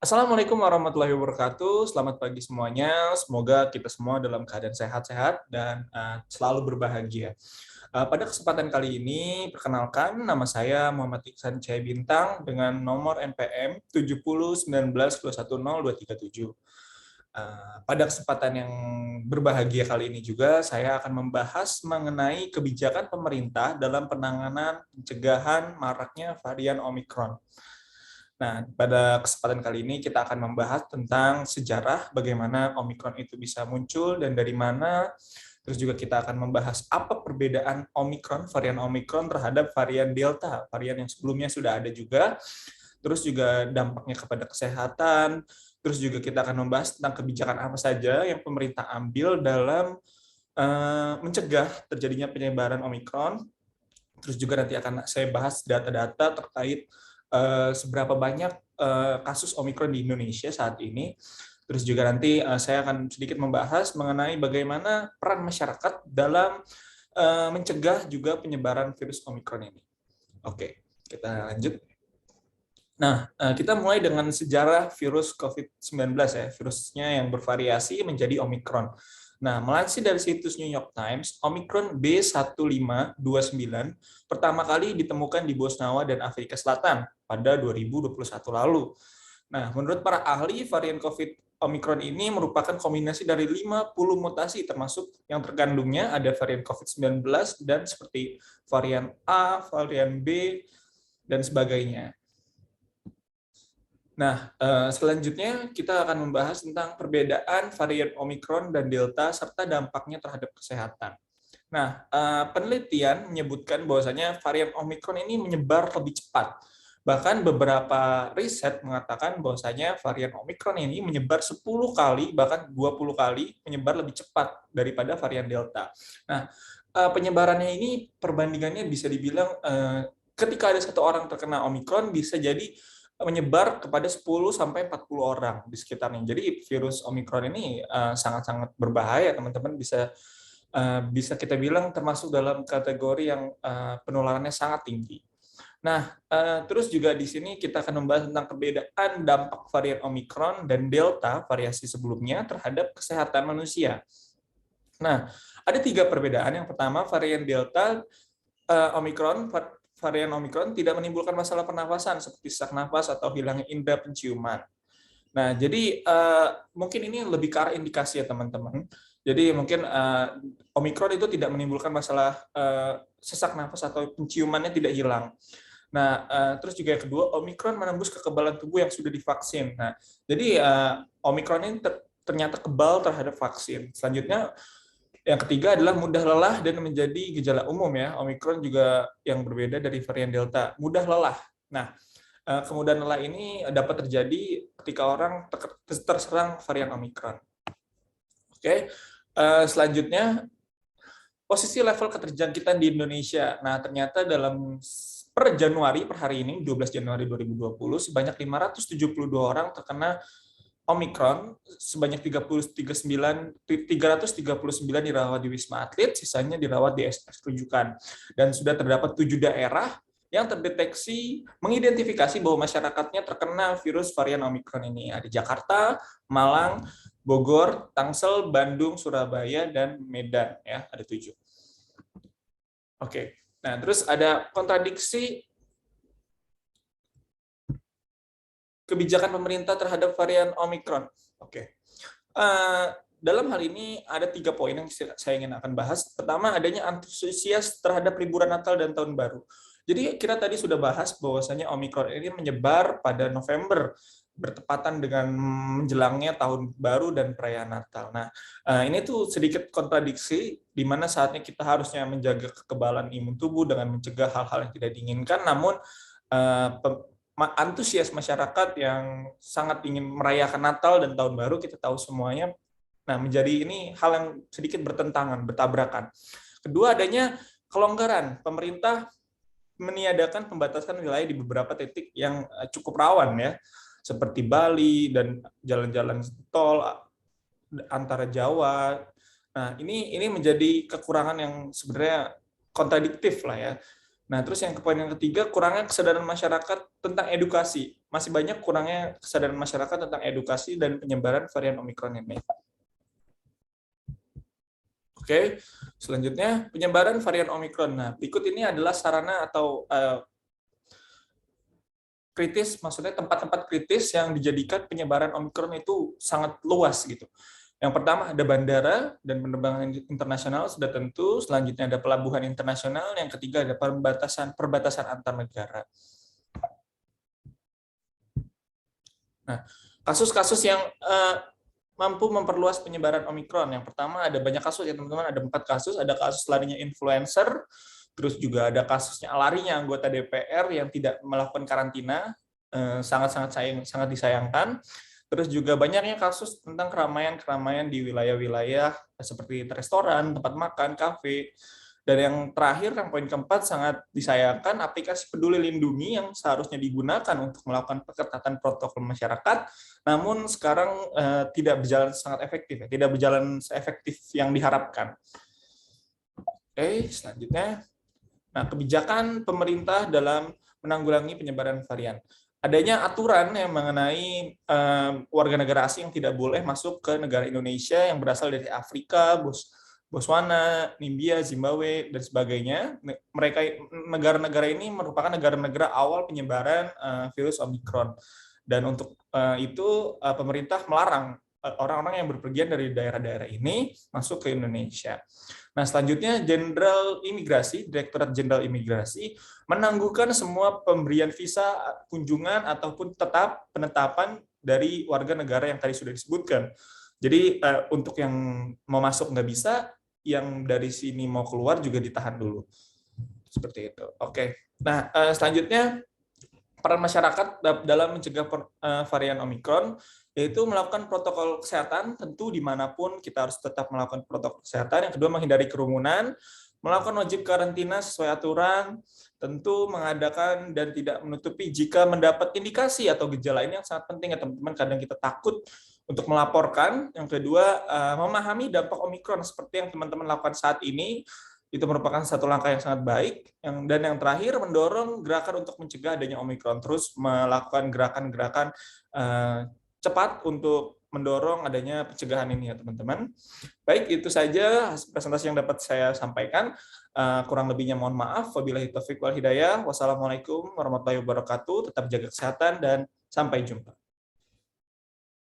Assalamualaikum warahmatullahi wabarakatuh. Selamat pagi semuanya. Semoga kita semua dalam keadaan sehat-sehat dan selalu berbahagia. Pada kesempatan kali ini, perkenalkan nama saya Muhammad Iksan Cahaya Bintang dengan nomor NPM 7019210237. Pada kesempatan yang berbahagia kali ini juga, saya akan membahas mengenai kebijakan pemerintah dalam penanganan pencegahan maraknya varian Omikron. Nah, pada kesempatan kali ini kita akan membahas tentang sejarah bagaimana Omikron itu bisa muncul dan dari mana. Terus juga kita akan membahas apa perbedaan Omikron, varian Omikron terhadap varian Delta, varian yang sebelumnya sudah ada juga. Terus juga dampaknya kepada kesehatan. Terus juga kita akan membahas tentang kebijakan apa saja yang pemerintah ambil dalam mencegah terjadinya penyebaran Omikron. Terus juga nanti akan saya bahas data-data terkait seberapa banyak kasus Omikron di Indonesia saat ini. Terus juga nanti saya akan sedikit membahas mengenai bagaimana peran masyarakat dalam mencegah juga penyebaran virus Omikron ini. Oke, kita lanjut. Nah, kita mulai dengan sejarah virus COVID-19 ya, virusnya yang bervariasi menjadi Omikron. Nah, melansir dari situs New York Times, Omikron B1529 pertama kali ditemukan di Bosnawa dan Afrika Selatan pada 2021 lalu. Nah, menurut para ahli, varian COVID Omikron ini merupakan kombinasi dari 50 mutasi, termasuk yang terkandungnya ada varian COVID-19 dan seperti varian A, varian B, dan sebagainya. Nah, selanjutnya kita akan membahas tentang perbedaan varian Omikron dan Delta serta dampaknya terhadap kesehatan. Nah, penelitian menyebutkan bahwasanya varian Omikron ini menyebar lebih cepat. Bahkan beberapa riset mengatakan bahwasanya varian Omikron ini menyebar 10 kali, bahkan 20 kali menyebar lebih cepat daripada varian Delta. Nah, penyebarannya ini perbandingannya bisa dibilang ketika ada satu orang terkena Omikron bisa jadi menyebar kepada 10 sampai 40 orang di sekitarnya. Jadi virus Omikron ini sangat-sangat berbahaya, teman-teman, bisa kita bilang termasuk dalam kategori yang penularannya sangat tinggi. Nah, terus juga di sini kita akan membahas tentang perbedaan dampak varian Omikron dan Delta variasi sebelumnya terhadap kesehatan manusia. Nah, ada 3 perbedaan. Yang pertama, varian Delta varian Omikron tidak menimbulkan masalah pernafasan seperti sesak nafas atau hilangnya indera penciuman. Nah, jadi mungkin ini lebih ke arah indikasi ya teman-teman. Jadi mungkin Omikron itu tidak menimbulkan masalah sesak nafas atau penciumannya tidak hilang. Nah, terus juga yang kedua, Omikron menembus kekebalan tubuh yang sudah divaksin. Nah, jadi Omikron ini ternyata kebal terhadap vaksin. Selanjutnya, yang ketiga adalah mudah lelah dan menjadi gejala umum ya. Omikron juga yang berbeda dari varian Delta, mudah lelah. Nah, kemudahan lelah ini dapat terjadi ketika orang terserang varian Omikron. Oke, selanjutnya posisi level keterjangkitan di Indonesia. Nah, ternyata per Januari, per hari ini, 12 Januari 2020, sebanyak 572 orang terkena Omikron, sebanyak 339 dirawat di Wisma Atlet, sisanya dirawat di SPS rujukan. Dan sudah terdapat 7 daerah yang terdeteksi mengidentifikasi bahwa masyarakatnya terkena virus varian Omikron ini. Ada Jakarta, Malang, Bogor, Tangsel, Bandung, Surabaya, dan Medan. Ya, ada 7. Oke, nah terus ada kontradiksi kebijakan pemerintah terhadap varian Omikron. Oke. Dalam hal ini ada 3 poin yang saya ingin akan bahas. Pertama, adanya antusias terhadap liburan Natal dan Tahun Baru. Jadi kita tadi sudah bahas bahwasanya Omikron ini menyebar pada November, bertepatan dengan menjelangnya Tahun Baru dan perayaan Natal. Nah, ini tuh sedikit kontradiksi, di mana saatnya kita harusnya menjaga kekebalan imun tubuh dengan mencegah hal-hal yang tidak diinginkan, namun antusias masyarakat yang sangat ingin merayakan Natal dan Tahun Baru, kita tahu semuanya. Nah, menjadi ini hal yang sedikit bertentangan, bertabrakan. Kedua, adanya kelonggaran. Pemerintah meniadakan pembatasan wilayah di beberapa titik yang cukup rawan ya, seperti Bali dan jalan-jalan tol antara Jawa. Nah, ini menjadi kekurangan yang sebenarnya kontradiktif lah ya. Nah, terus yang poin yang ketiga, kurangnya kesadaran masyarakat tentang edukasi. masih banyak kurangnya kesadaran masyarakat tentang edukasi dan penyebaran varian Omikron ini. Oke, selanjutnya penyebaran varian Omikron. Nah, berikut ini adalah sarana atau kritis, maksudnya tempat-tempat kritis yang dijadikan penyebaran Omikron itu sangat luas gitu. Yang pertama ada bandara dan penerbangan internasional sudah tentu, selanjutnya ada pelabuhan internasional, yang ketiga ada perbatasan antar negara. Nah, kasus-kasus yang mampu memperluas penyebaran Omikron. Yang pertama ada banyak kasus ya teman-teman, ada 4 kasus, ada kasus larinya influencer, terus juga ada kasusnya larinya anggota DPR yang tidak melakukan karantina, sangat disayangkan. Terus juga banyaknya kasus tentang keramaian-keramaian di wilayah-wilayah seperti restoran, tempat makan, kafe. Dan yang terakhir, yang poin keempat, sangat disayangkan aplikasi Peduli Lindungi yang seharusnya digunakan untuk melakukan pengetatan protokol masyarakat, namun sekarang tidak berjalan sangat efektif, tidak berjalan seefektif yang diharapkan. Oke, selanjutnya. Nah, kebijakan pemerintah dalam menanggulangi penyebaran varian. Adanya aturan yang mengenai warga negara asing yang tidak boleh masuk ke negara Indonesia yang berasal dari Afrika, Botswana, Namibia, Zimbabwe, dan sebagainya. Mereka negara-negara ini merupakan negara-negara awal penyebaran virus Omicron. Dan untuk itu pemerintah melarang orang-orang yang berpergian dari daerah-daerah ini masuk ke Indonesia. Nah, selanjutnya Jenderal Imigrasi, Direktorat Jenderal Imigrasi menangguhkan semua pemberian visa, kunjungan ataupun penetapan dari warga negara yang tadi sudah disebutkan. Jadi untuk yang mau masuk nggak bisa, yang dari sini mau keluar juga ditahan dulu. Seperti itu. Oke. Nah, selanjutnya peran masyarakat dalam mencegah varian Omikron, yaitu melakukan protokol kesehatan, tentu dimanapun kita harus tetap melakukan protokol kesehatan. Yang kedua, menghindari kerumunan, melakukan wajib karantina sesuai aturan, tentu mengadakan dan tidak menutupi jika mendapat indikasi atau gejala. Ini yang sangat penting ya teman-teman, kadang kita takut untuk melaporkan. Yang kedua, memahami dampak Omikron seperti yang teman-teman lakukan saat ini, itu merupakan satu langkah yang sangat baik. Dan yang terakhir, mendorong gerakan untuk mencegah adanya Omikron, terus melakukan gerakan-gerakan cepat untuk mendorong adanya pencegahan ini ya teman-teman. Baik, itu saja presentasi yang dapat saya sampaikan. Kurang lebihnya mohon maaf. Wabillahi taufiq wal hidayah. Wassalamualaikum warahmatullahi wabarakatuh. Tetap jaga kesehatan dan sampai jumpa.